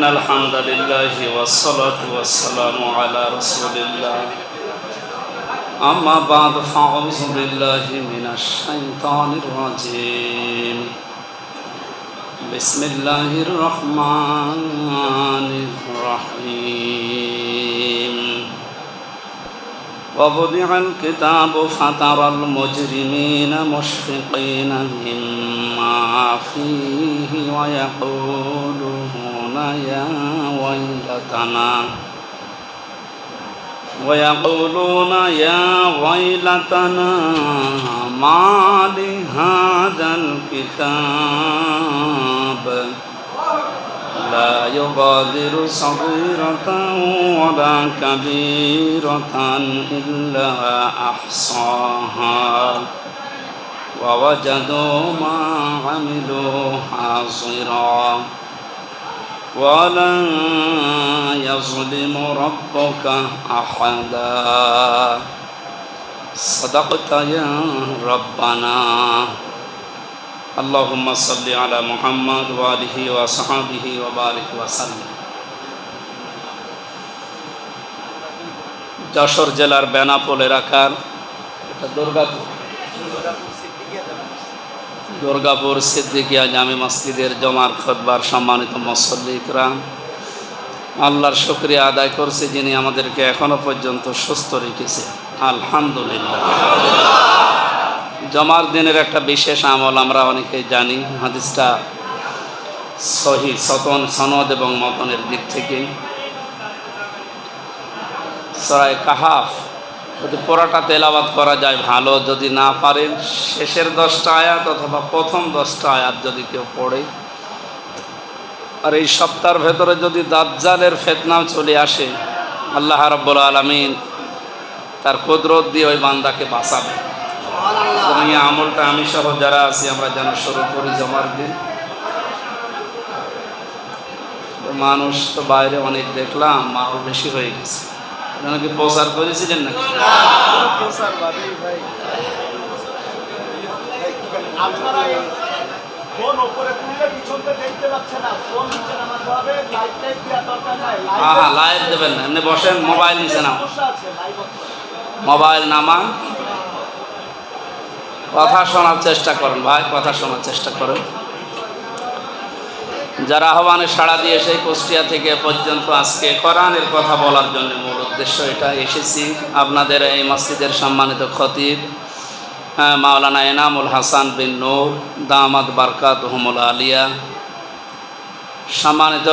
الحمد لله والصلاة والسلام على رسول الله أما بعد فأعوذ بالله من الشيطان الرجيم بسم الله الرحمن الرحيم ووضع الكتاب فترى المجرمين مشفقين مما فيه ويقولون يا ويلتنا ما لهذا الكتاب لا يغادر صغيرة ولا كبيرة إلا أحصاها ووجدوا ما عملوا حاضرا ولا يظلم ربك أحدا صدقت يا ربنا اللهم صل على محمد وآله وصحبه وبارك وسلم। যশোর জেলার বেনাপোল এলাকার এটা দুর্গাপুর সিদ্দিকিয়া জামে মসজিদের জমার খুতবার সম্মানিত মুসল্লি ইকরাম, আল্লাহর শুকরিয়া আদায় করছি যিনি আমাদেরকে এখনো পর্যন্ত সুস্থ রেখেছে, আলহামদুলিল্লাহ। জমার দিনের একটা বিশেষ আমল আমরা অনেকেই জানি, হাদিসটা সহি সনদ এবং মতনের দিক থেকে সূরা কাহাফ যদি পুরোটা তেলাওয়াত করা যায় ভালো, যদি না পারেন শেষের 10টা আয়াত অথবা প্রথম 10টা আয়াত যদি কেউ পড়ে। আর এই সপ্তাহের ভেতরে যদি দাজ্জালের ফিতনাও চলে আসে, আল্লাহ রাব্বুল আলামিন তার কুদরত দিয়ে ওই বান্দাকে বাঁচাবে। এই আমলটা আমি সহ যারা আছি আমরা যেন শুরু করি জমার দিন। মানুষ তো বাইরে অনেক দেখলাম, মানুষ বেশি হয়ে গেছে। কি প্রচার করেছিলেন নাকি? লাইভ দেবেন না, এমনি বসেন, মোবাইল নিচে নাও, মোবাইল নামান, কথা শোনার চেষ্টা করেন ভাই, কথা শোনার চেষ্টা করেন। যারা আহ্বানে সাড়া দিয়ে সেই কুষ্টিয়া থেকে পর্যন্ত আজকে কোরআনের কথা বলার জন্য মূল উদ্দেশ্য এটা এসেছি। আপনাদের এই মসজিদের সম্মানিত খতিব মাওলানা এনামুল হাসান বিন নূর দামাত বারকাতুহুমুল আলিয়া, সম্মানিত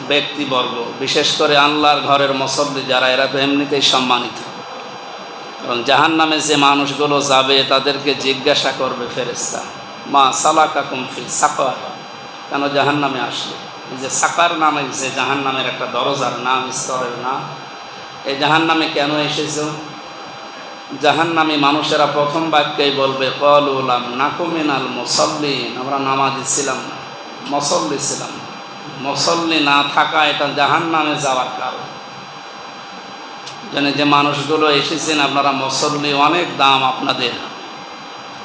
ব্যক্তিবর্গ, বিশেষ করে আল্লাহর ঘরের মুসল্লি যারা, এরা তো এমনিতেই সম্মানিত। এবং জাহান্নামে যে মানুষগুলো যাবে তাদেরকে জিজ্ঞাসা করবে ফেরেশতা, মা সালাকাকুম ফি সাকার, কেন জাহান্নামে আসলে? এই যে সাকার নামে যে জাহান্নামের একটা দরজার নাম, স্তরের নাম, এই জাহান্নামে কেন এসেছো? জাহান্নামী মানুষেরা প্রথম বাক্যেই বলবে ক্বালু লাম নাকু মিনাল মুসাল্লিন, আমরা নামাজি ছিলাম না, মুসল্লি ছিলাম না। মুসল্লি না থাকা এটা জাহান্নামে যাওয়ার কারণ। যে মানুষগুলো এসেছেন আপনারা মুসল্লি, অনেক দাম আপনাদের।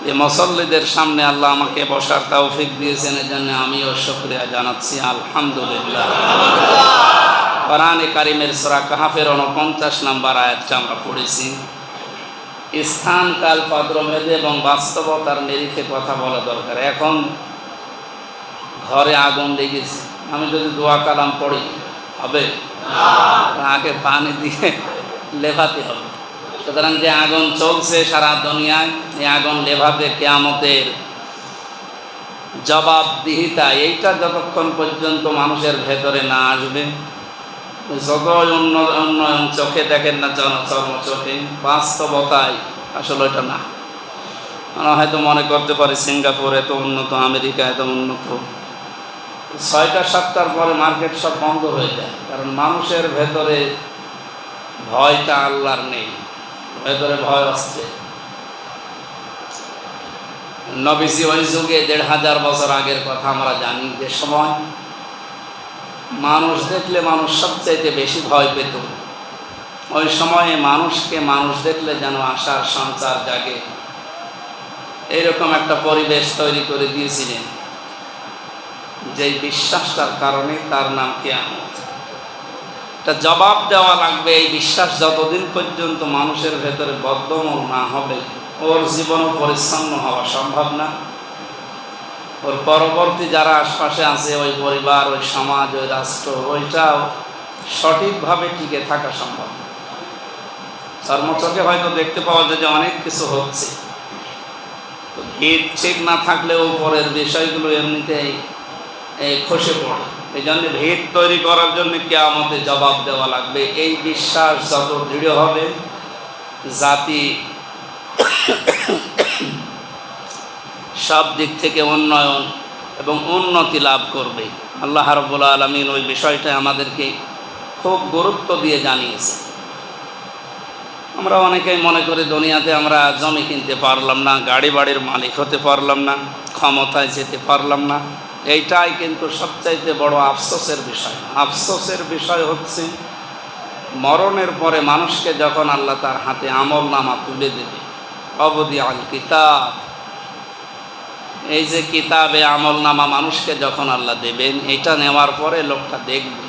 এই মুসল্লিদের সামনে আল্লাহ আমাকে বসার তৌফিক দিয়েছেন, এর জন্য আমিও শুকরিয়া জানাচ্ছি, আলহামদুলিল্লাহ। কোরআনে কারিমের সূরা কাহাফের 49 নম্বর আয়াতটা আমরা পড়েছি। স্থান, কাল, পাত্র ভেদে এবং বাস্তবতার নিরিখে কথা বলা দরকার। এখন ঘরে আগুন লেগেছে, আমি যদি দোয়া কালাম পড়ি হবে? আগে পানি দিয়ে লেভাতে হবে। সুতরাং যে আগুন চলছে সারা দুনিয়ায়, এই আগুন লেভাতে কিয়ামতের জবাবদিহিতা, এইটা যতক্ষণ পর্যন্ত মানুষের ভেতরে না আসবে, যত উন্নয়ন চোখে দেখেন না চোখে, বাস্তবতায় আসলে এটা না। আমরা হয়তো মনে করতে পারি সিঙ্গাপুর এত উন্নত, আমেরিকা এত উন্নত, 6টা-7টার পরে মার্কেট সব বন্ধ হয়ে যায়। কারণ মানুষের ভেতরে ভয়টা আল্লাহর নেই, ভেতরে ভয় আসছে। নবীজি ওই যুগে 1500 বছর আগের কথা আমরা জানি, যে সময় মানুষ দেখলে মানুষ সবচাইতে বেশি ভয় পেত। ওই সময়ে মানুষকে মানুষ দেখলে যেন আশার সঞ্চার জাগে, এইরকম একটা পরিবেশ তৈরি করে দিয়েছিলেন। যে বিশ্বাসটার কারণে তার নাম কিয়ামত। এটা জবাব দেওয়া লাগবে। এই বিশ্বাস যতদিন পর্যন্ত মানুষের ভেতরে বদ্ধমূল না হবে, ওর জীবনও পরিচ্ছন্ন হওয়া সম্ভব না। ওর পরবর্তী যারা আশপাশে আছে, ওই পরিবার, ওই সমাজ, ওই রাষ্ট্র, ওইটাও সঠিকভাবে টিকে থাকা সম্ভব না। চর্মচোখে হয়তো দেখতে পাওয়া যায় যে অনেক কিছু হচ্ছে, ভিত ঠিক না থাকলেও উপরের বিষয়গুলো এমনিতেই খসে পড়ে। এই জন্য ভিত তৈরি করার জন্য কিয়ামতে জবাব দেওয়া লাগবে। এই বিশ্বাস যত দৃঢ় হবে, জাতি সব দিক থেকে উন্নয়ন এবং উন্নতি লাভ করবে। আল্লাহ রাব্বুল আলামিন ওই বিষয়টা আমাদেরকে খুব গুরুত্ব দিয়ে জানিয়েছে। আমরা অনেকেই মনে করি দুনিয়াতে আমরা জমি কিনতে পারলাম না, গাড়ি বাড়ির মালিক হতে পারলাম না, ক্ষমতায় যেতে পারলাম না। এইটাই কিন্তু সবচাইতে বড় আফসোসের বিষয়। আফসোসের বিষয় হচ্ছে মরণের পরে মানুষকে যখন আল্লাহ তার হাতে আমল নামা তুলে দেবে, অবদি আল কিতাব, এই যে কিতাবে আমল নামা মানুষকে যখন আল্লাহ দেবেন, এটা নেওয়ার পরে লোকটা দেখবে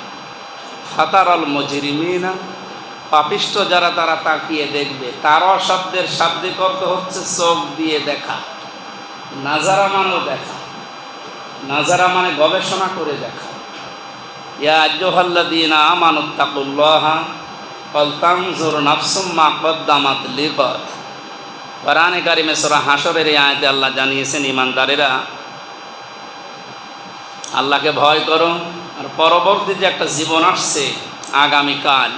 ফাতারাল মুজরিমিনা, পাপিষ্ঠ যারা তারা তাকিয়ে দেখবে। তারা শব্দের শাব্দিক অর্থ হচ্ছে চোখ দিয়ে দেখা। নাজারা মানেও দেখা, নাজারা মানে গবেষণা করে দেখা। ইয়া আইয়ুহাল্লাযীনা আমানুত্তাকুল্লাহা ওয়াল তানজুর নাফসুম মা কদ্দামাত লিগাদ। কোরআনে কারিমে সূরা হাশরের এই আয়াতে আল্লাহ জানিয়েছেন, ঈমানদারেরা আল্লাহকে ভয় করো, আর পরবর্তী যে একটা জীবন আসছে আগামীকাল,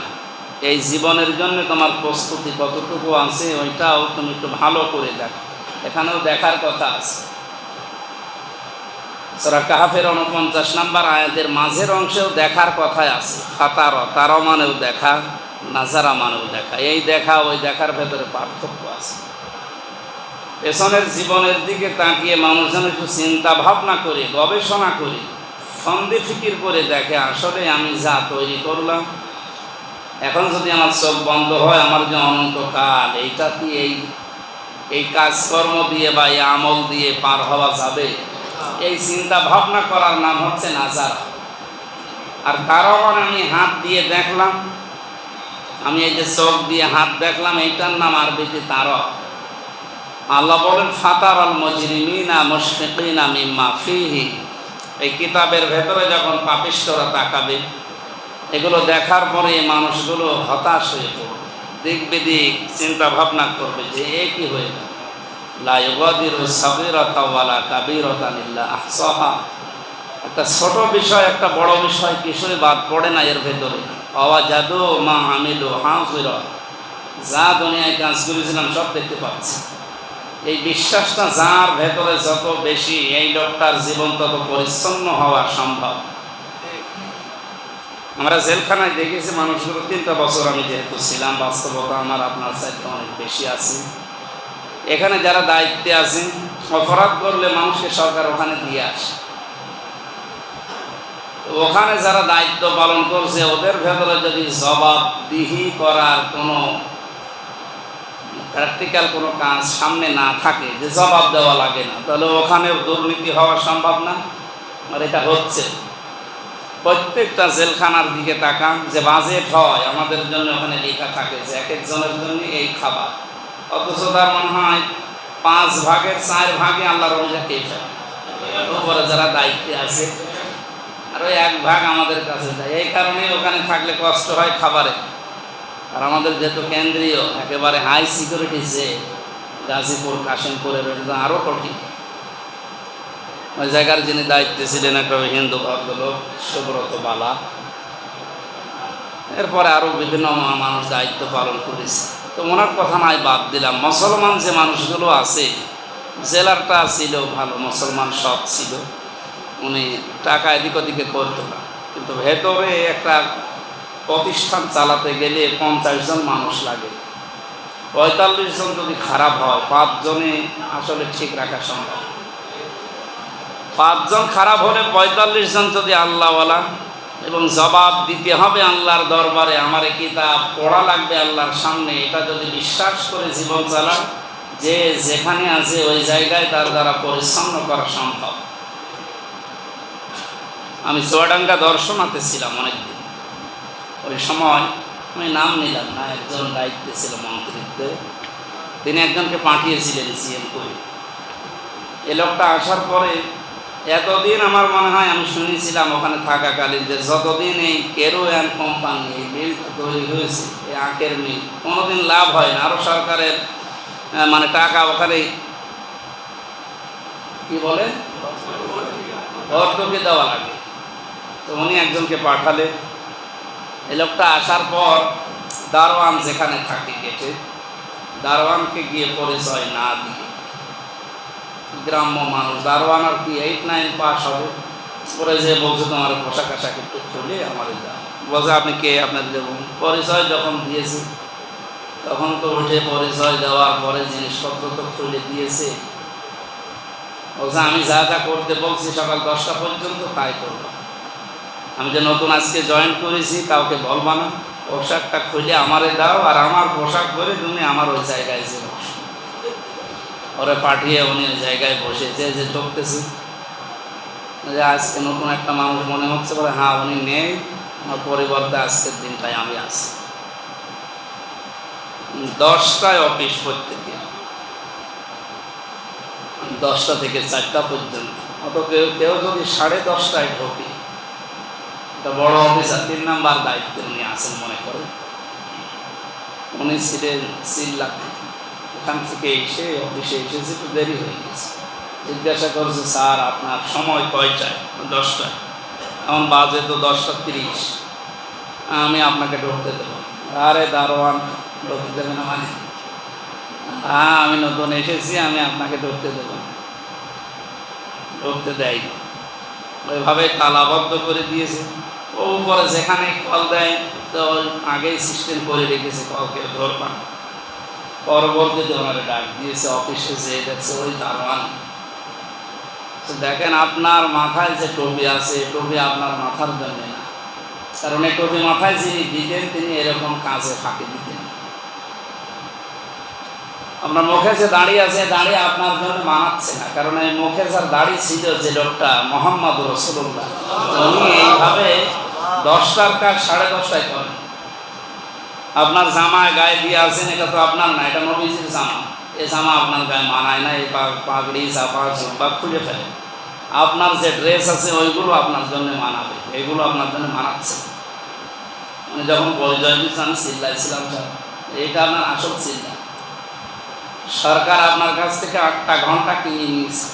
এই জীবনের জন্য তোমার প্রস্তুতি কতটুকু আছে ওইটাও তুমি একটু ভালো করে দেখো। এখানেও দেখার কথা আছে। সূরা কাহফের ৪৯ নম্বর আয়াতের মাঝের অংশেও দেখার কথাই আছে। ফাতার, তারা মানেও দেখা, নাজারা মানেও দেখা। এই দেখা ওই দেখার ভেতরে পার্থক্য আছে। পেছনের জীবনের দিকে তাকিয়ে মানুষ যেন একটু চিন্তা ভাবনা করে, গবেষণা করে, সন্দেহ ফিকির করে দেখে, আসলে আমি যা তৈরি করলাম, এখন যদি আমার চোখ বন্ধ হয়, আমার যে অনন্তকাল, এইটা কি এই কাজকর্ম দিয়ে বা এই আমল দিয়ে পার হওয়া যাবে? এই চিন্তা ভাবনা করার নাম হচ্ছে নাজারা। আর কারণ আমি হাত দিয়ে দেখলাম, আমি এই যে চোখ দিয়ে হাত দেখলাম, এইটার নাম আরবিতে তারা। আল্লাহ বলেন ফাতারাল মুজরিমিনা মুশফিকিনা মিম্মা ফিহি। এই কিতাবের ভেতরে যখন পাপিষ্ঠরা তাকাবে, এগুলো দেখার পরে এই মানুষগুলো হতাশ হয়ে পড়বে, দিক বিদিক চিন্তা ভাবনা করবে যে এ কি হয়ে গেল। লা ইউগাদিরু সাগীরাতান ওয়ালা কাবীরাতান ইল্লা আহসাহা। একটা ছোট বিষয়, একটা বড় বিষয় কিছুই বাদ পড়ে না এর ভেতরে। ওয়াজাদু মা আমিলু হাযিরা। যা দুনিয়ায় কাজ করেছিলাম সব দেখতে পাচ্ছি। এই বিশ্বাসটা যার ভেতরে যত বেশি, এই লোকটার জীবন তত পরিচ্ছন্ন হওয়া সম্ভব। আমরা জেলখানায় দেখেছি মানুষগুলো, 3টা বছর আমি যেহেতু ছিলাম, বাস্তবতা আমার আপনার চাইতে অনেক বেশি আছে। এখানে যারা দায়িত্বে আছেন, অপরাধ করলে মানুষকে সরকার ওখানে দিয়ে আসে। ওখানে যারা দায়িত্ব পালন করছে, ওদের ভেতরে যদি জবাবদিহি করার কোনো প্র্যাকটিক্যাল কোনো কাজ সামনে না থাকে, যে জবাব দেওয়া লাগে না, তাহলে ওখানেও দুর্নীতি হওয়া সম্ভব না। আর এটা হচ্ছে। প্রত্যেকটা জেলখানার দিকে তাকান, যে বাজেট হয় আমাদের জন্য ওখানে লেখা থাকে যে এক একজনের জন্য এই খাবার, অথচ তার মনে হয় 5 ভাগের 4 ভাগে আল্লাহর রোজা খেয়ে ফেলে। ওপরে যারা দায়িত্বে আছে, আর ওই 1 ভাগ আমাদের কাছে দেয়। এই কারণে ওখানে থাকলে কষ্ট হয় খাবারে। আর আমাদের যেহেতু কেন্দ্রীয় একেবারে হাই সিকিউরিটি যে গাজীপুর, কাশিমপুরের, আরও কঠিন। ওই জায়গার যিনি দায়িত্বে ছিলেন একটা হিন্দু ভদ্রলোক, সুব্রত বালা। এরপরে আরও বিভিন্ন মানুষ দায়িত্ব পালন করেছে। তো ওনার কথা নাই, বাদ দিলাম। মুসলমান যে মানুষগুলো আছে, জেলারটা ছিল ভালো, মুসলমান সব ছিল, উনি টাকা এদিক ওদিকে করতো না। কিন্তু ভেতরে একটা প্রতিষ্ঠান চালাতে গেলে 50 জন মানুষ লাগে। 45 জন যদি খারাপ হয়, 5 জনে আসলে ঠিক রাখা সম্ভব। 5 জন খারাপ হলে 45 জন যদি আল্লাহওয়ালা, এবং জবাব দিতে হবে আল্লাহর দরবারে, আমার কিতাব পড়া লাগবে আল্লাহর সামনে, এটা যদি বিশ্বাস করে জীবন চালায়, যে যেখানে আছে ওই জায়গায় তার দ্বারা পরিচ্ছন্ন করা সম্ভব। আমি চুয়াডাঙ্গা দর্শনাতে ছিলাম অনেকদিন। ওই সময় আমি নাম নিলাম না, একজন দায়িত্বে ছিল মন্ত্রিত্বে, তিনি একজনকে পাঠিয়েছিলেন সিএম করে। এ লোকটা আসার পরে এতদিন আমার মনে হয় আমি শুনেছিলাম ওখানে থাকাকালীন যে যতদিন এই কেরোয়ান কোম্পানি এই মিলটা তৈরি হয়েছে, এই আখের মিল, কোনোদিন লাভ হয় না। আরও সরকারের মানে টাকা ওখানে কি বলে ভর্তুকি দেওয়া লাগে। তো উনি একজনকে পাঠালেন। এই লোকটা আসার পর দারোয়ান যেখানে থাকে গেটে, দারোয়ানকে গিয়ে পরিচয় না দিয়ে, গ্রাম্য মানুষ, দারোয়ান আর কি 8-9 পাস হবে, পরে যে বলছে তোমার পোশাক আশাক একটু খুলে আমাদের দাও। বলছে আপনি কে, আপনার দেবো। পরিচয় যখন দিয়েছে তখন তো উঠে পরিচয় দেওয়ার পরে জিনিসপত্র তো খুলে দিয়েছে। বলছে আমি যা যা করতে বলছি সকাল 10টা পর্যন্ত তাই করবো। আমি যে নতুন আজকে জয়েন করেছি কাউকে বলবা না, পোশাকটা খুলে আমারে দাও আর আমার পোশাক পরে তুমি আমার ওই জায়গায় যে বসো। ওরে পাঠিয়ে উনি ওই জায়গায় বসেছে, যে ঢুকতেছি যে আজকে নতুন একটা মানুষ মনে হচ্ছে, বলে হ্যাঁ উনি নেই, আমার পরিবর্তে আজকের দিনটাই আমি আছি। 10টায় অফিস, প্রত্যেকে 10টা থেকে 4টা পর্যন্ত। অত কেউ কেউ যদি 10:30টায় ঢোকে, একটা বড় অফিসার 3 নাম্বার দায়িত্বে উনি আছেন মনে করেন, উনি ছিলেন চিল্লাতে। ওখান থেকে এসে অফিসে এসেছে, একটু দেরি হয়ে গেছে। জিজ্ঞাসা করছে স্যার আপনার সময় কয়টায়? 10টায়। এখন বাজে তো 10:30, আমি আপনাকে ঢুকতে দেবো। আরে দারোয়ান ঢুকতে দেবে না মানে? হ্যাঁ আমি নতুন এসেছি, আমি আপনাকে ঢুকতে দেবো। ঢুকতে দেয়নি, ওইভাবে তালাবদ্ধ করে দিয়েছে। ও উপরে যেখানে কল দেয় তো আগেই সিস্টেম করে রেখেছে, কলকে ধরবা। পরবর্তীতে ওনারা ডাক দিয়েছে অফিসে, যেয়ে দেখছে ওই দারোয়ান। দেখেন আপনার মাথায় যে টুপি আছে, টুপি আপনার মাথার জন্য না, কারণ এই টুপি মাথায় যিনি দিতেন তিনি এরকম কাজে ফাঁকি দিতেন। আপনার মুখে যে দাঁড়িয়ে আছে, দাঁড়িয়ে আপনার জন্য মানাচ্ছে না, কারণ এই মুখে যার দাড়ি ছিল যে লোকটা মোহাম্মদ রাসূলুল্লাহ, উনি এইভাবে 10টার কাজ 10:30টায় করেন। আপনার জামা গায়ে দিয়ে আছেন, এটা তো আপনার না, এটা নবীজির জামা। এই জামা আপনার গায়ে মানায় না, এই পাগড়ি চাপা জুব্বা খুলে ফেলে। আপনার যে ড্রেস আছে ওইগুলো আপনার জন্য মানাবে, এইগুলো আপনার জন্য মানাচ্ছে। মানে যখন পরিচয় দিচ্ছে আমি চিল্লাইছিলাম, এইটা আপনার আসল চিল্লা। সরকার আপনার কাছ থেকে 8টা ঘন্টা কিনে নিয়েছে,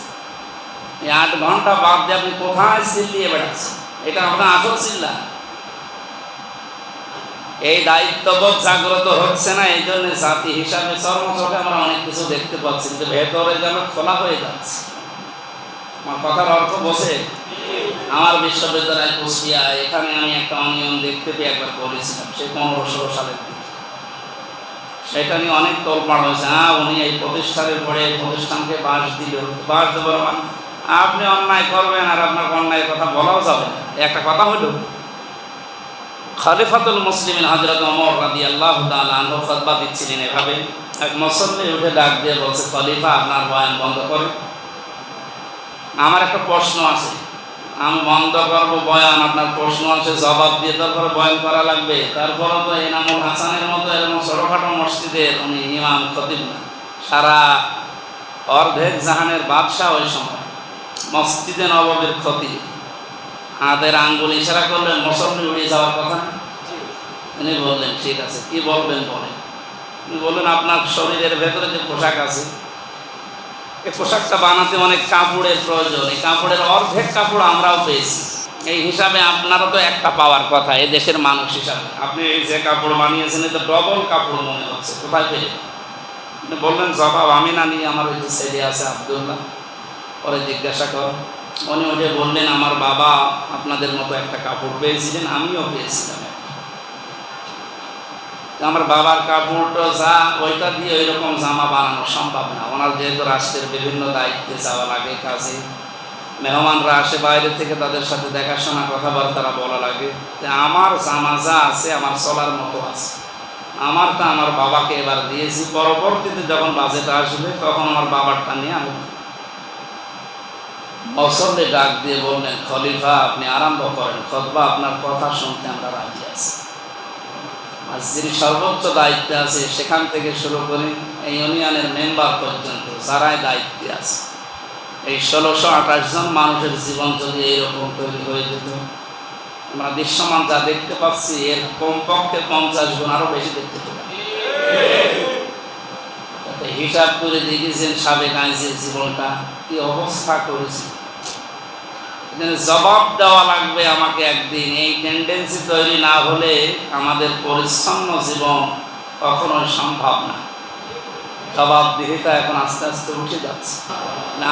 এই 8 ঘন্টা বাদ দিয়ে আপনি কোথায় চিল্লিয়ে বেড়াচ্ছেন, এটা আপনার আসল চিল্লা। এই দায়িত্ববোধ জাগ্রত হচ্ছে না, এই জন্য জাতি হিসাবে চর্মচোখে আমরা অনেক কিছু দেখতে পাচ্ছি, কিন্তু ভেতরে যেন খোলা হয়ে যাচ্ছে। আমার কথার অর্থ বোঝে? আমার বিশ্ববিদ্যালয় কুষ্টিয়া, এখানে আমি একটা অনিয়ম দেখতে পেয়ে একবার বলেছিলাম, সে 15-16 সালের দিকে। সেটা নিয়ে অনেক তোলপাড় হয়েছে। হ্যাঁ উনি এই প্রতিষ্ঠানের পরে প্রতিষ্ঠানকে বাস দিল, বাস দেবার মানে আপনি অন্যায় করবেন আর আপনার অন্যায়ের কথা বলাও যাবে না, একটা কথা হলো। খলিফাতুল মুসলিমিন হযরত ওমর রাদিয়াল্লাহু তাআলা আনহু খুতবা দিচ্ছিলেন, এভাবে এক মুসল্লি উঠে ডাক দিয়ে বলছে, খলিফা আপনার বয়ান বন্ধ করুন, আমার একটা প্রশ্ন আছে, আমি বন্ধ করবো বয়ান, আপনার প্রশ্ন আছে জবাব দিয়ে তারপরে বয়ান করা লাগবে। তারপরে তো এনামুল হাসানের মতো এরকম ছোটোখাটো মসজিদের উনি ইমাম খতিব না, সারা অর্ধেক জাহানের বাদশাহ ওই সময়, মসজিদে নববীর খতিব। হাতের আঙ্গুল ইশারা করলেন, মুসল্লি উড়িয়ে যাওয়ার কথা। উনি বললেন ঠিক আছে, কি বলবেন বলেন। উনি বললেন আপনার শরীরের ভেতরে যে পোশাক আছে, এই পোশাকটা বানাতে অনেক কাপড়ের প্রয়োজন, এই কাপড়ের অর্ধেক কাপড় আমরাও পেয়েছি, এই হিসাবে আপনারও তো একটা পাওয়ার কথা এই দেশের মানুষ হিসাবে। আপনি এই যে কাপড় বানিয়েছেন এটা ডবল কাপড় মনে হচ্ছে, কোথায় পেয়ে? আপনি বললেন জবাব আমি না নিয়ে আমার ওই যে ছেলে আছে আব্দুল্লাহ, পরে জিজ্ঞাসা কর। উনি ওঠে বললেন আমার বাবা আপনাদের মতো একটা কাপড় পেয়েছিলেন, আমিও পেয়েছিলাম। আমার বাবার কাপড়টা যা, ওইটা দিয়ে ওই রকম জামা বানানো সম্ভব না। ওনার যেহেতু রাষ্ট্রের বিভিন্ন দায়িত্বে যাওয়া লাগে, কাজে মেহমানরা আসে বাইরে থেকে, তাদের সাথে দেখাশোনা কথাবার্তা বলা লাগে। আমার জামা যা আছে আমার চলার মতো আছে, আমারটা আমার বাবাকে এবার দিয়েছি, পরবর্তীতে যখন বাজেট আসবে তখন আমার বাবারটা নিয়ে আমি। মুসল্লি ডাক দিয়ে বললেন, খলিফা আপনি আরম্ভ করেন খুতবা, আপনার কথা শুনতে আমরা রাজি আছি। আর যিনি সর্বোচ্চ দায়িত্বে আছে সেখান থেকে শুরু করে এই ইউনিয়নের মেম্বার পর্যন্ত যারাই দায়িত্বে আছে, এই ১৬২৮ জন মানুষের জীবন যদি এইরকম তৈরি হয়ে যেত, আমরা দৃশ্যমান যা দেখতে পাচ্ছি এর কমপক্ষে ৫০ গুণ আরো বেশি দেখতে পেতাম। হিসাব করে দেখেছেন সাবেক আইজির জীবনটা কি অবস্থা করেছে। জবাব দেওয়া লাগবে আমাকে একদিন। এই টেন্ডেন্সি তৈরি না হলে আমাদের পরিচ্ছন্ন জীবন কখনোই সম্ভব না। জবাবদিহিতা এখন আস্তে আস্তে উঠে যাচ্ছে।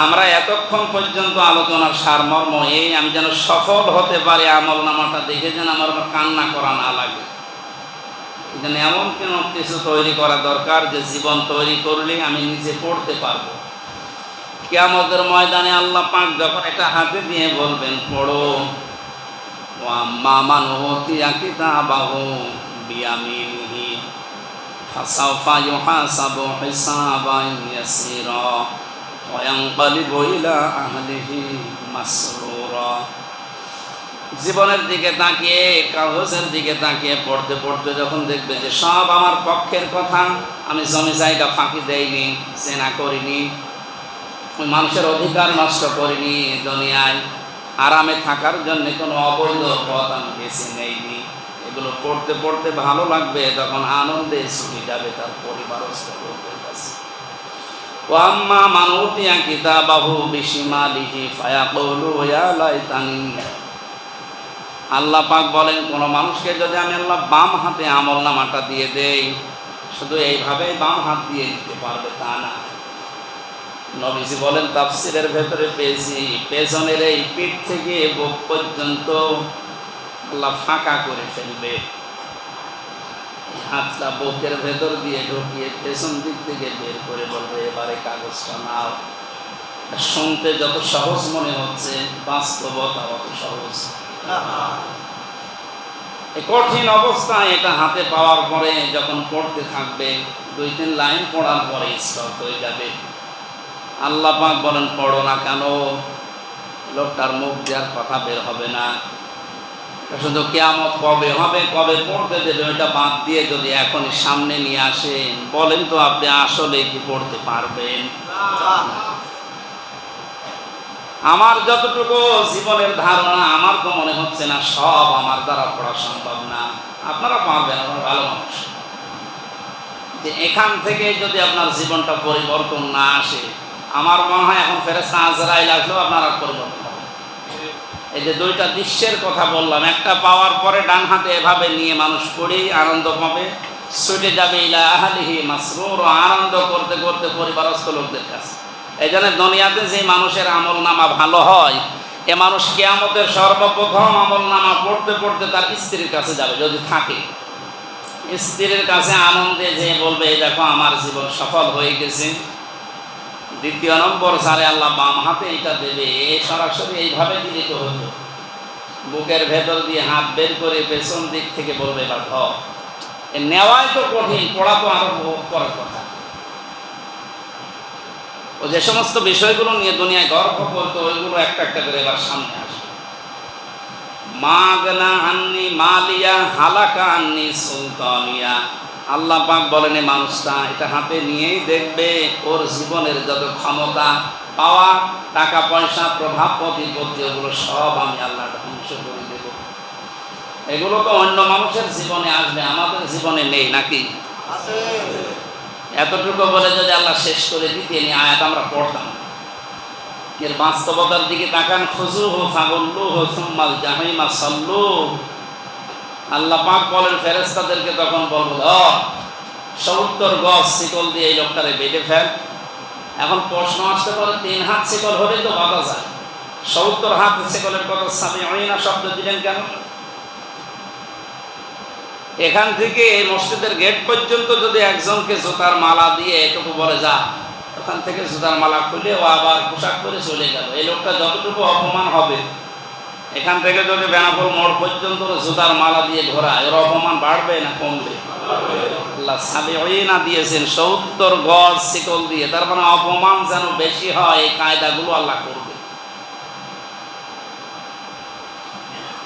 আমরা এতক্ষণ পর্যন্ত আলোচনার সারমর্ম এই, আমি যেন সফল হতে পারি আমল নামাটা দেখে যেন আমার কান্না করা না লাগে। এমন কোনো কিছু তৈরি করা দরকার যে জীবন তৈরি করলে আমি নিজে পড়তে পারবো। কিয়ামতের ময়দানে আল্লাহ পাক যখন একটা হাতে দিয়ে বলবেন পড়ো, ওয়া আম্মা মান উতিয়া কিতাবাহু বিয়ামিনিহি ফাসাউফা ইউহাসাবু হিসাবান ইয়াসীরা ওয়া ইয়ানকালিবু ইলা আহলিহি মাসরুরা। জীবনের দিকে তাকিয়ে, কাগজের দিকে তাকিয়ে পড়তে পড়তে যখন দেখবে যে সব আমার পক্ষের কথা, আমি জমি জায়গা ফাঁকি দেইনি, জেনা করিনি, ওই মানুষের অধিকার নষ্ট করিনি, দুনিয়ায় আরামে থাকার জন্য কোনো অবৈধ পথ আমি বেছে নেইনি, এগুলো পড়তে পড়তে ভালো লাগবে, তখন আনন্দে ছুটি যাবে তার পরিবারস্থ লোকদের কাছে। ওয়া আম্মা মান উতিয়া কিতাবাহু বিশিমালিহি ফায়াকুলু ইয়া লাইতানি। আল্লাহ পাক বলেন, কোন মানুষকে যদি আমি আল্লাহ বাম হাতে আমল নামাটা দিয়ে দেই, শুধু এইভাবেই বাম হাত দিয়ে দিতে পারবে তা না। নবীজি বলেন তাফসীরের ভেতরে পেয়েছি, পেছনের এই পিঠ থেকে বুক পর্যন্ত আল্লাহ ফাঁকা করে ফেলবে। হাতটা বুকের ভেতর দিয়ে ঢুকিয়ে পেছন দিক থেকে বের করে বলবে, এবারে কাগজটা নাও। শুনতে যত সহজ মনে হচ্ছে, বাস্তবতা অত সহজ। এই কঠিন অবস্থায় এটা হাতে পাওয়ার পরে যখন পড়তে থাকবে, ২-৩ লাইন পড়ার পরে স্টপ হয়ে যাবে। আল্লাহ পাক বলেন, পড়ো না কেন? লোকটার মুখ দেওয়ার কথা বের হবে না। শুধু কিয়ামত কবে হবে, কবে পড়তে দেবে, ওইটা বাদ দিয়ে যদি এখনই সামনে নিয়ে আসেন, বলেন তো আপনি আসলে কি পড়তে পারবেন? আমার যতটুকু জীবনের ধারণা, আমার তো মনে হচ্ছে না সব আমার দ্বারা পড়া সম্ভব না। আপনারা পারবেন, আপনার ভালো মানুষ। যে এখান থেকে যদি আপনার জীবনটা পরিবর্তন না আসে, আমার মনে হয় এখন ফেরেশতা আজরাইল আসলেও আপনার আর পরিবর্তন হবে। এই যে 2টা দৃশ্যের কথা বললাম, একটা পাওয়ার পরে ডান হাতে এভাবে নিয়ে মানুষ পড়েই আনন্দ পাবে, ছুটে যাবে ইলা আহলিহি মাসরুর, আনন্দ করতে করতে পরিবারস্থ লোকদের কাছে। এই জন্য দুনিয়াতে যে মানুষের আমল নামা ভালো হয়, এ মানুষ কিয়ামতের সর্বপ্রথম আমল নামা পড়তে পড়তে তার স্ত্রীর কাছে যাবে, যদি থাকে। স্ত্রীর কাছে আনন্দে যে বলবে, দেখো আমার জীবন সফল হয়ে গেছে। 2 নম্বর সারে আল্লাহ বাম হাতে এটা দেবে, সরাসরি এইভাবে দিলে তো হতো। বুকের ভেতর দিয়ে হাত বের করে পেছন দিক থেকে বলবে, এবার ধর। নেওয়াই তো কঠিন, পড়া তো আরো করার কথা। ও যে সমস্ত বিষয়গুলো নিয়ে দুনিয়ায় গর্ব করতো, ওইগুলো একটা একটা করে এবার সামনে আসে। মাগনা আন্নি মালিয়া হালাকা আন্নি সুলতানিয়া। আল্লাহ পাক বলেন, এই মানুষটা এটা হাতে নিয়েই দেখবে ওর জীবনের যত ক্ষমতা, পাওয়া, টাকা পয়সা, প্রভাব, প্রতিপত্তি, ওগুলো সব আমি আল্লাহ ধ্বংস করে দেব। এগুলো তো অন্য মানুষের জীবনে আসবে, আমাদের জীবনে নেই নাকি? এতটুকু বলে যদি আল্লাহ শেষ করে দিতেন, আয়াত আমরা পড়তাম। এর বাস্তবতার দিকে তাকান। খুযুহু ফাগুল্লুহু সুম্মাল জাহিমা সাল্লু। আল্লাহ পাক বলেন ফেরেশতাদেরকে তখন বলবো, 70 গজ শিকল দিয়ে এই লোকটারে বেঁধে ফেল। এখন প্রশ্ন আসতে পারে, 3 হাত শিকল হলেই তো বাঁধা যায়, 70 হাত শিকলের কথা সামিউনা শব্দ দিলেন কেন? এখান থেকে এই মসজিদের গেট পর্যন্ত যদি একজনকে জুতার মালা দিয়ে এটুকু বলে যা, ওখান থেকে জুতার মালা খুলে ও আবার পোশাক করে চলে গেল, এই লোকটা যতটুকু অপমান হবে, এখান থেকে যদি বেনাপোল মোড় পর্যন্ত জুতার মালা দিয়ে ঘোরায়, ওর অপমান বাড়বে না কমবে? আল্লাহ সামিউনা দিয়েছেন 70 গজ শিকল দিয়ে, তার মানে অপমান যেন বেশি হয়, এই কায়দাগুলো আল্লাহ করবে।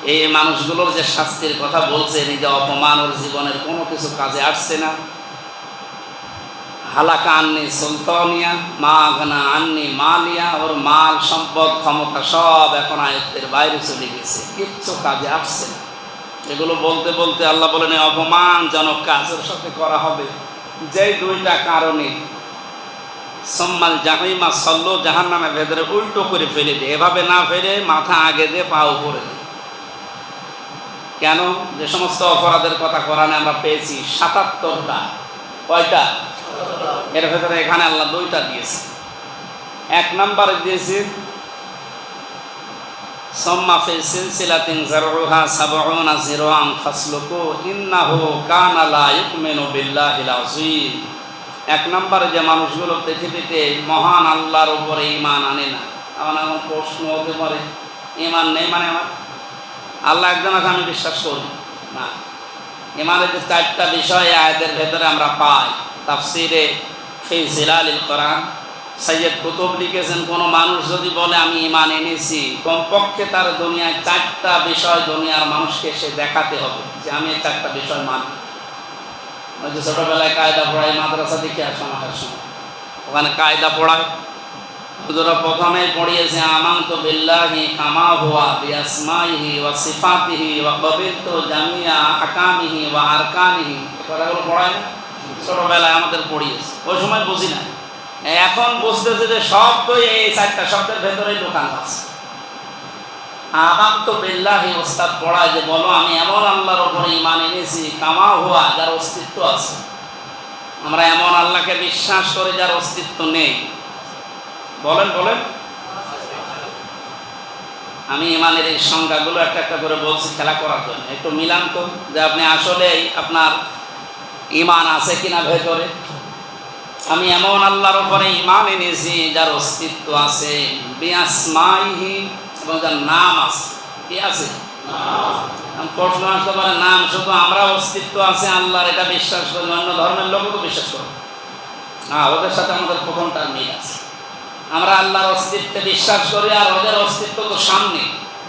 এই মানুষগুলোর যে শাস্তির কথা বলছেন, এই যে অপমান ওর জীবনের কোনো কিছু কাজে আসছে না। হালাকা আননি সুলতানিয়া মা আগনা আননি মালিয়া, ওর মাল সম্পদ ক্ষমতা সব এখন আয়ত্তের বাইরে চলে গেছে, কিচ্ছু কাজে আসছে না। এগুলো বলতে বলতে আল্লাহ বলেন অপমানজনক কাজ ওর সাথে করা হবে, যেই দুইটা কারণে সম্মাল জাহিমা সল্লো জাহান্নামের ভেতরে উল্টো করে ফেলে দে, এভাবে না ফেলে মাথা আগে দে পা উপরে দে। কেন? যে সমস্ত অপরাধের কথা কোরআনে আমরা পেয়েছি ৭৭টা, কয়টা? এর ভেতরে এখানে আল্লাহ দুইটা দিয়েছে। এক নম্বরে দিয়েছে সুম্মা ফি সিলসিলাতিন যারউহা সাবউনা যিরাআন ফাসলুকু ইন্নাহু কানা লা ইউমিনু বিল্লাহিল আযীম। এক নম্বরে যে মানুষগুলো পৃথিবীতে মহান আল্লাহর উপরে ঈমান আনে না। আমার প্রশ্ন হতে পারে, ঈমান নেই মানে আমার আল্লাহ একজন আছে আমি বিশ্বাস করি না। ঈমানের যে 4টা বিষয় আয়াতের ভেতরে আমরা পাই, তাফসিরে ফি জিলালিল কোরআন সৈয়দ কুতুব লিখেছেন, কোনো মানুষ যদি বলে আমি ঈমান এনেছি, কমপক্ষে তার দুনিয়ায় 4টা বিষয় দুনিয়ার মানুষকে সে দেখাতে হবে যে আমি এই 4টা বিষয় মানি। ওই যে ছোটবেলায় কায়দা পড়াই মাদ্রাসা দেখে আসলাম, আসার সময় ওখানে কায়দা পড়ায়, হুজুরা প্রথমেই পড়িয়েছে আমানতু বিল্লাহি কামা হুয়া বিআসমাইহি ওয়া সিফাতিহি ওয়া ক্বাবিলতু জামিয়া আহকামিহি ওয়া আরকানিহি। কথাগুলো পড়ায় না? ছোটবেলায় আমাদের পড়িয়েছে, ওই সময় বুঝি না। এখন বুঝতেছে যে সব তো এই 4টা শব্দের ভেতরেই দোকান আছে। আমানতু বিল্লাহি ওস্তাদ পড়ায় যে বলো আমি এমন আল্লাহর উপরে ঈমান এনেছি কামা হুয়া, যার অস্তিত্ব আছে। আমরা এমন আল্লাহকে বিশ্বাস করি যার অস্তিত্ব নেই। বলেন বলেন। আমি ঈমানের এই সংজ্ঞাগুলো একটা একটা করে বলছি খেলা করার জন্য, একটু মিলান তো যে আপনি আসলেই আপনার ঈমান আছে কিনা ভেতরে। আমি এমন আল্লাহর উপরে ঈমান এনেছি যার অস্তিত্ব আছে, বিআসমাইহি, এবং যার নাম আছে। কি আছে? প্রশ্ন আসতে পারে নাম শুধু আমরা অস্তিত্ব আছে আল্লাহর এটা বিশ্বাস করি, অন্য ধর্মের লোকও তো বিশ্বাস করে না, ওদের সাথে আমাদের প্রথমটার মিল আছে। আমরা আল্লাহর অস্তিত্বে বিশ্বাস করি, আর ওদের অস্তিত্ব তো সামনে,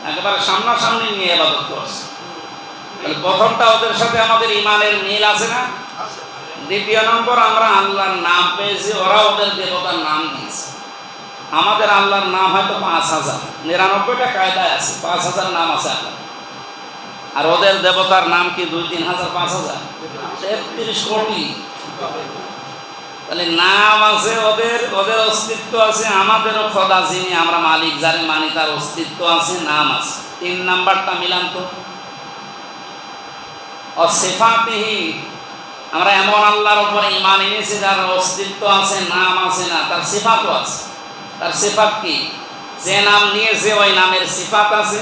একেবারে সামনাসামনি নিয়ে ইবাদত করছে। তাহলে প্রথমটা ওদের সাথে আমাদের ঈমানের মিল আছে না? দ্বিতীয় নম্বর, আমরা আল্লাহর নাম পেয়েছি, ওরা ওদের দেবতার নাম দিয়েছে। আমাদের আল্লাহর নাম হয়তো ৫,০০০, ৯৯টা কায়দায় আছে, ৫,০০০ নাম আছে আল্লাহ। আর ওদের দেবতার নাম কি ২-৩ হাজার, ৫,০০০, ৩৩ কোটি। তাহলে নাম আছে ওদের, ওদের অস্তিত্ব আছে। আমাদেরও খোদা যিনি আমরা মালিক যারে মানি তার অস্তিত্ব আছে, নাম আছে। 3 নাম্বারটা মিলান তো। অসিফাতিহি, আমরা এমন আল্লাহর উপরে ঈমান এনেছি যার অস্তিত্ব আছে, নাম আছে না, তার সিফাতও আছে। তার সিফাত কি? যে নাম নিয়েছে ওই নামের সিফাত আছে।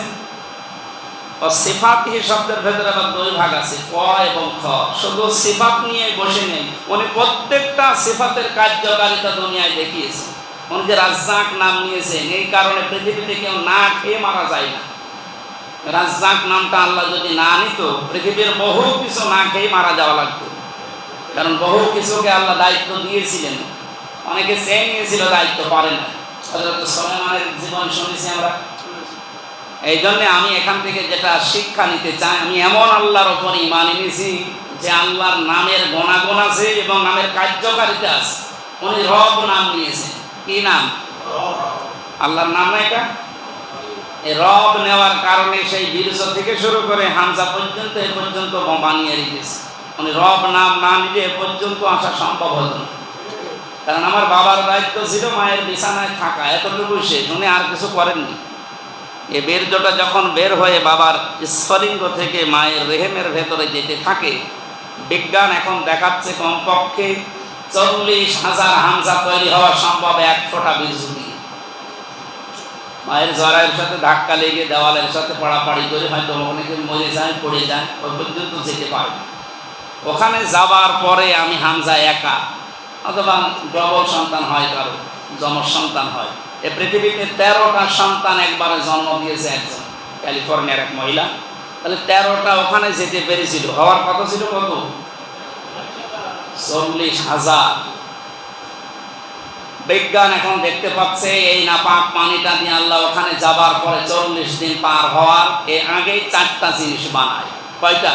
সিফাতিহি শব্দের ভেতরে আবার 2 ভাগ আছে, ক এবং খ। শুধু সিফাত নিয়ে বসে নেই, উনি প্রত্যেকটা সিফাতের কার্যকারিতা দুনিয়ায় দেখিয়েছে। উনি যে রাজ্জাক নাম নিয়েছেন, এই কারণে পৃথিবীতে কেউ না খেয়ে মারা যায় না। রাজ্জাক নামটা আল্লাহ যদি না নিত, পৃথিবীর বহু কিছু না খেয়ে মারা যাওয়া লাগতো। কারণ বহু কিছুকে আল্লাহ দায়িত্ব দিয়েছিলেন, অনেকে চেয়ে নিয়েছিল, দায়িত্ব পারে না। হযরত সুলাইমানের জীবন শুনেছি আমরা। এই জন্যে আমি এখান থেকে যেটা শিক্ষা নিতে চাই, আমি এমন আল্লাহর উপর ঈমান এনেছি যে আল্লাহর নামের গুণাগুণ আছে এবং নামের কার্যকারিতা আছে। উনি রব নাম নিয়েছেন। কি নাম? আল্লাহর নাম না এটা? এই রব নেওয়ার কারণে সেই বীরজ থেকে শুরু করে হামজা পর্যন্ত এ পর্যন্ত বানিয়ে রেখেছে। উনি রব নাম না নিলে এ পর্যন্ত আসা সম্ভব হতো না। কারণ আমার বাবার দায়িত্ব ছিল মায়ের বিছানায় থাকা, এতটুকু শেষ। উনি আর কিছু করেননি। এই বীর্যটা যখন বের হয়ে বাবার স্ফলিঙ্গ থেকে মায়ের রেহেমের ভেতরে যেতে থাকে, বিজ্ঞান এখন দেখাচ্ছে কমপক্ষে 40,000 হামজা তৈরি হওয়া সম্ভব 1 ফোঁটা বীর্য দিয়ে। মায়ের জরায়ের সাথে ধাক্কা লেগে দেওয়ালের সাথে পড়াপাড়ি করে হয়তো অনেকে মরে যায়, পড়ে যায়, ওই পর্যন্ত যেতে পারে। ওখানে যাবার পরে আমি হামজা একা, অথবা ডবল সন্তান হয়, কারো যমজ সন্তান হয়। এ পৃথিবীতে 13টা সন্তান একবারে জন্ম দিয়েছে একজন, ক্যালিফোর্নিয়ার এক মহিলা। তাহলে 13টা ওখানে যেতে পেরেছিল, হওয়ার কথা ছিল কত? 40,000। বিজ্ঞান এখন দেখতে পাচ্ছে এই নাপাক পানিটা দিয়ে আল্লাহ ওখানে যাবার পরে 40 দিন পার হওয়ার আগেই 4টা জিনিস বানায়। কয়টা?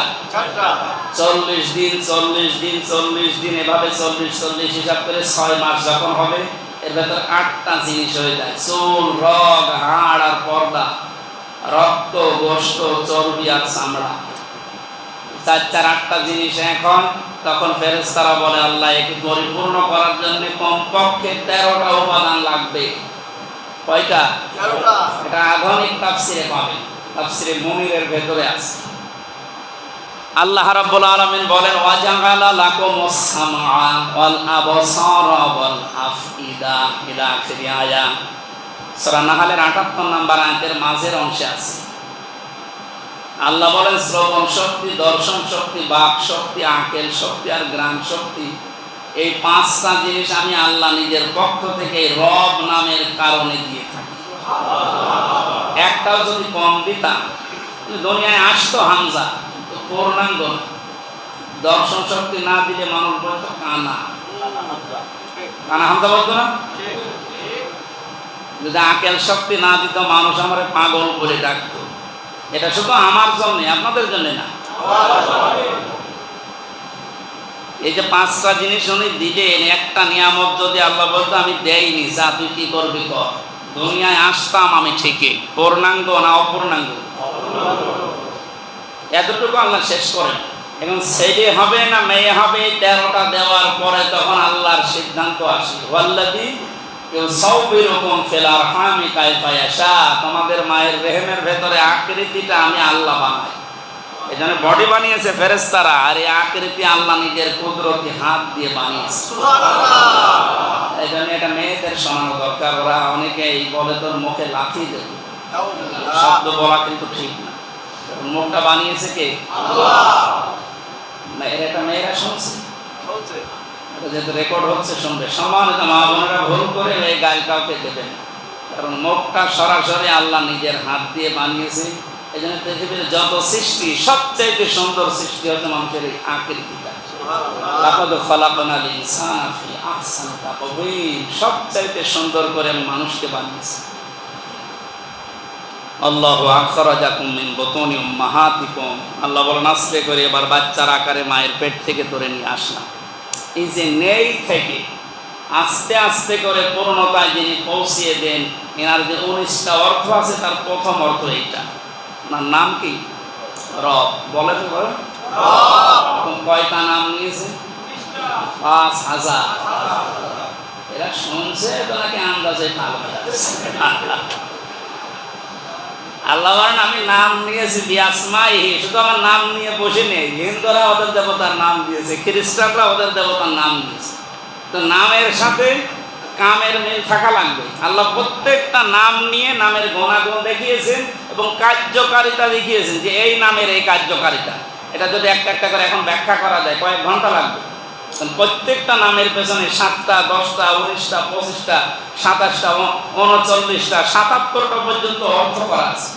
40 দিন 40 দিন 40 দিন, এভাবে 40 হিসাব করে 6 মাস যখন হবে এর ভেতর 8টা জিনিস হয়ে যায়। চুল, রগ, হাড় আর পর্দা, রক্ত, গোশত, চর্বি আর চামড়া, 8টা জিনিস এখন। তখন ফেরেশতারা বলে আল্লাহ একে পরিপূর্ণ করার জন্য কমপক্ষে 13টা উপাদান লাগবে। কয়টা? 13টা। এটা আধুনিক তাফসিরে পাবেন, তাফসিরে মুনিরের ভেতরে আছে। আল্লাহ রাব্বুল আলামিন বলেন ওয়াজাআলা লাকুমুস সামআ ওয়াল আবসারা ওয়াল আফইদা ইলা আখিরি আয়াত। সূরা নাহলের 78 নম্বর আয়াতের মাঝের অংশে আছে। আল্লাহ বলেন শ্রবণ শক্তি, দর্শন শক্তি, বাক শক্তি, আকেল শক্তি আর গ্রাণ শক্তি, এই 5টা জিনিস আমি আল্লাহ নিজের পক্ষ থেকে রব নামের কারণে দিয়ে থাকি। একটাও যদি কম দিতাম দুনিয়ায় আসতো হামজা, পূর্ণাঙ্গ না। দর্শন শক্তি না দিলে মানুষ বলতো কানা, কানা হামজা বলতো না। যদি আকেল শক্তি না দিত মানুষ আমার পাগল বলে ডাকতো। এটা শুধু আমার জন্য, আপনাদের জন্য না। এই যে 5টা জিনিস উনি দিলেন, একটা নিয়ামত যদি আল্লাহ বলতো আমি দেইনি, যা তুই কি করবি কর, দুনিয়ায় আসতাম আমি ঠিকই। পূর্ণাঙ্গ না অপূর্ণাঙ্গ? এতটুকু আল্লাহ শেষ করেন। এখন ছেলে হবে না মেয়ে হবে 13টা দেওয়ার পরে তখন আল্লাহর সিদ্ধান্ত আসে ওয়াল্লাযী ইউসাউবিরুকুম ফিল আরহামি কাইফা ইয়াশা। তোমাদের মায়ের রেহেমের ভেতরে আকৃতিটা আমি আল্লাহ বানাই। এজন্য বডি বানিয়েছে ফেরেশতারা, আর এই আকৃতি আল্লাহ নিজের কুদরতি হাত দিয়ে বানিয়েছে। সুবহানাল্লাহ। এজন্য এটা মেয়েদের শোনানো দরকার। ওরা অনেকেই বলে তোর মুখে লাথি দেবে, শব্দ বলা কিন্তু ঠিক না। মুখটা বানিয়েছে কে? আল্লাহ। এটা মেয়েরা শুনছে, যেহেতু রেকর্ড হচ্ছে শুনবে। সম্মানিত মা বোনেরা, ভুল করে এই গায়ে কাউকে দেবেন, কারণ মুখটা সরাসরি আল্লাহ নিজের হাত দিয়ে বানিয়েছে। এই জন্য পৃথিবীর যত সৃষ্টি সবচাইতে সুন্দর সৃষ্টি হচ্ছে মানুষের এই আকৃতিটা। লাকাদ খালাকনাল ইনসানা ফি আহসানি তাকওয়িম, সবচাইতে সুন্দর করে আমি মানুষকে বানিয়েছি। আল্লাহু আখরাজাকুম মিন বুতুনি উম্মাহাতিকুম, আল্লাহ বলেন আস্তে করে এবার বাচ্চার আকারে মায়ের পেট থেকে ধরে নিয়ে আসলাম। এই যে নেই থেকে আস্তে আস্তে করে পূর্ণতায় যিনি পৌঁছিয়ে দেন, এনার যে 19টা অর্থ আছে তার প্রথম অর্থ এইটা। ওনার নাম কি? রব। বলে তো বলেন রব। কয়টা নাম নিয়েছে? 5000। এরা শুনছে তো নাকি আন্দাজে ভালো আল্লাহ বলেন আমি নাম নিয়েছি বিআসমাইহি, শুধু আমার নাম নিয়ে বসে নেই। হিন্দুরা ওদের দেবতার নাম দিয়েছে, খ্রিস্টানরা ওদের দেবতার নাম দিয়েছে। তো নামের সাথে কামের মিল থাকা লাগবে। আল্লাহ প্রত্যেকটা নাম নিয়ে নামের গুণাগুণ দেখিয়েছেন এবং কার্যকারিতা দেখিয়েছেন যে এই নামের এই কার্যকারিতা। এটা যদি একটা একটা করে এখন ব্যাখ্যা করা যায় কয়েক ঘন্টা লাগবে। প্রত্যেকটা নামের পেছনে 7টা, 10টা, 19টা, 25টা, 27টা, 39টা, 77টা পর্যন্ত অর্থ করা আছে।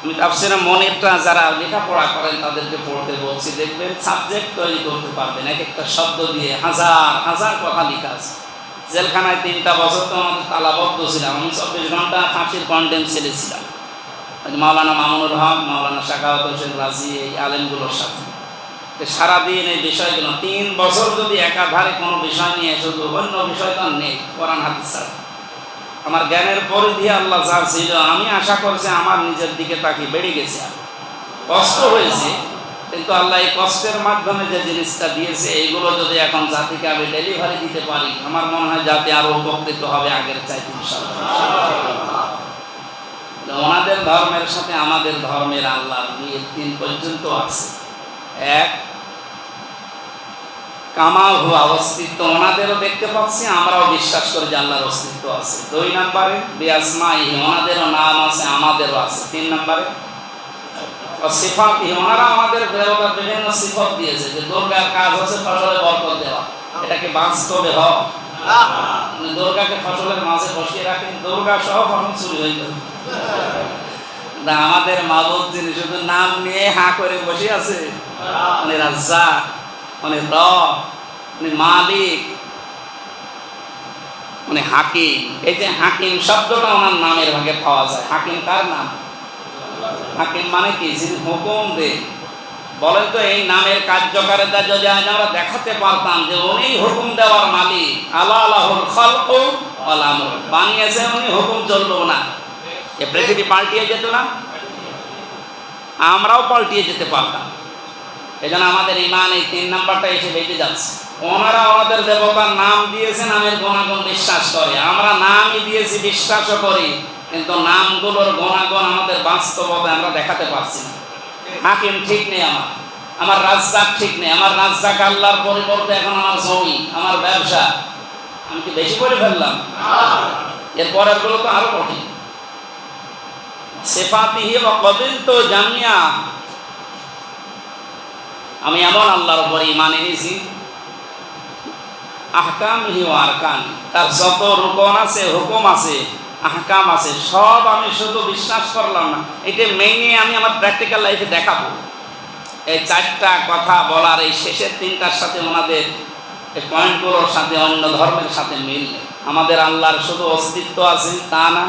আমি তাফসীরে মুনিরটা যারা লেখাপড়া করেন তাদেরকে পড়তে বলছি, দেখবেন সাবজেক্ট তৈরি করতে পারবেন। এক একটা শব্দ দিয়ে হাজার হাজার কথা লেখা আছে। জেলখানায় 3টা বছর তো আমাদের তালাবদ্ধ ছিলাম। আমি 24 ঘন্টা ফাঁসির কন্ডেম সেলে ছিলাম। মাওলানা মামুনুল হক, মাওলানা শাকাওয়াত হোসেন রাজি, এই আলেমগুলোর সাথে সারাদিন এই বিষয়গুলো। 3 বছর যদি একাধারে কোনো বিষয় নিয়ে, শুধু অন্য বিষয় তো নেই, কোরআন হাদিস ছাড়া আমার জ্ঞানের পরিধি আল্লাহ যা ছিল, আমি আশা করছি আমার নিজের দিকে তাকিয়ে বেড়ে গেছে। কষ্ট হয়েছে, কিন্তু আল্লাহ এই কষ্টের মাধ্যমে যে জিনিসটা দিয়েছে, এইগুলো যদি এখন জাতিকে আমি ডেলিভারি দিতে পারি, আমার মনে হয় জাতি আরো উপকৃত হবে আগের চাইতে ইনশাআল্লাহ। ওনাদের ধর্মের সাথে আমাদের ধর্মের আল্লাহর মিল 3 পর্যন্ত আছে। 1, কামাল হুয়া, অস্তিত্ব ওনাদেরও দেখতে পাচ্ছি, আমরাও বিশ্বাস করি যে আল্লাহর অস্তিত্ব আছে। 2 নম্বরে বিআসমাইহি, ওনাদেরও নাম আছে আমাদেরও আছে। 3 নম্বরে সিফাতি, ওনারা আমাদের দেবতার বিভিন্ন সিফত দিয়েছে। যে দুর্গার কাজ হচ্ছে ফসলে বরকত দেওয়া, এটা কি বাস্তবে হয়? মানে দুর্গাকে ফসলের মাঝে বসিয়ে রাখেন, দুর্গা সহ ফসল চুরি হয়ে যাবে। আমাদের মাবুদ যিনি শুধু নাম নিয়ে হা করে বসে আছে, মানে রাজ্জাক, মানে রব, মানে মালিক। মানে হাকিম, এই যে হাকিম শব্দটা ওনার নামের ভাগে পাওয়া যায়। হাকিম কার নাম? হাকিম মানে কি? যিনি হুকুম দেন। বলেন তো এই নামের কার্যকারিতা যদি আজ আমরা দেখাতে পারতাম যে উনি হুকুম দেওয়ার মালিক, আলা আলাহুল খালকু ওয়াল আমর, বানিয়েছে উনি, হুকুম চললো না, এ পৃথিবী পাল্টিয়ে যেত না? আমরাও পাল্টিয়ে যেতে পারতাম। এই জন্য আমাদের ইমান এই 3 নাম্বারটা এসে বেঁচে যাচ্ছে। ওনারা ওনাদের দেবতার নাম দিয়েছে, নামের গুণাগুণ বিশ্বাস করে, আমরা নামই দিয়েছি, বিশ্বাসও করি, কিন্তু নামগুলোর গুণাগুণ আমাদের বাস্তবতা আমরা দেখাতে পারছি না। হাকিম ঠিক নেই, আমার রাজ্জাক ঠিক নেই, আমার রাজ্জাক আল্লাহর পরিবর্তে এখন আমার জমি, আমার ব্যবসা। আমি কি বেশি করে ফেললাম? এরপরের গুলো তো আরো কঠিন। সিফাতিহি ওয়া ক্বাবিলতু জামিয়া, আমি এমন আল্লাহর উপর ঈমান এনেছি, আহকামিহি ওয়া আরকানি, তার যত রুকন আছে, হুকুম আছে, আহকাম আছে, সব আমি শুধু বিশ্বাস করলাম না, এটা মেনে আমি আমার প্র্যাকটিক্যাল লাইফে দেখাবো। এই 4টা কথা বলার এই শেষের 3টার সাথে ওনাদের এই পয়েন্টগুলোর সাথে অন্য ধর্মের সাথে মিল। আমাদের আল্লাহর শুধু অস্তিত্ব আছে তা না,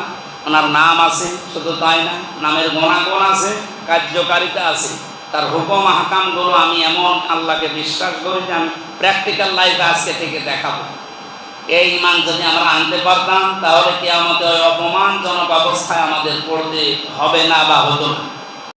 ওনার নাম আছে শুধু তাই না, নামের গুণাগুণ আছে, কার্যকারিতা আছে, তার হুকুম আহকামগুলো আমি এমন আল্লাহকে বিশ্বাস করি যে আমি প্র্যাকটিক্যাল লাইফে আজকে থেকে দেখাবো। এই ঈমান যদি আমরা আনতে পারতাম তাহলে কিয়ামতে ওই অপমানজনক অবস্থায় আমাদের পড়তে হবে না বা হতো না।